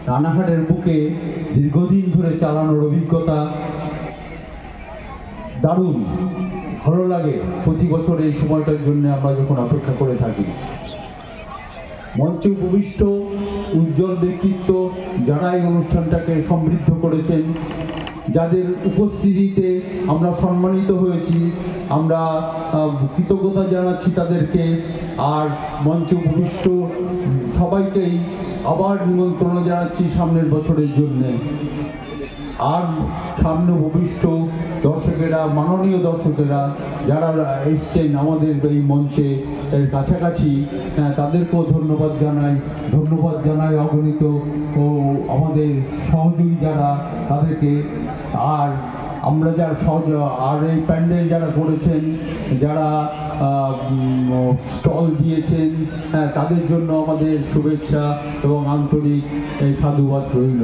রানাঘাটের বুকে দীর্ঘদিন ধরে চালানোর অভিজ্ঞতা দারুণ ভালো লাগে। প্রতি বছর এই সময়টার জন্য আমরা যখন অপেক্ষা করে থাকি, মঞ্চে উপবিষ্ট উজ্জ্বল ব্যক্তিত্ব যারা এই অনুষ্ঠানটাকে সমৃদ্ধ করেছেন, যাদের উপস্থিতিতে আমরা সম্মানিত হয়েছি, আমরা কৃতজ্ঞতা জানাচ্ছি তাদেরকে। আর মঞ্চে উপবিষ্ট সবাইকেই আবার নিমন্ত্রণ জানাচ্ছি সামনের বছরের জন্যে। আর সামনে উপবিষ্ট দর্শকেরা, মাননীয় দর্শকেরা যারা এসছেন আমাদের এই মঞ্চে এর কাছাকাছি, তাদেরকেও ধন্যবাদ জানাই অগণিত ও আমাদের সহযোগী যারা তাদেরকে। আর আমরা যারা আর এই প্যান্ডেল যারা করেছেন, যারা স্টল দিয়েছেন, তাদের জন্য আমাদের শুভেচ্ছা এবং আন্তরিক সাধুবাদ রইল।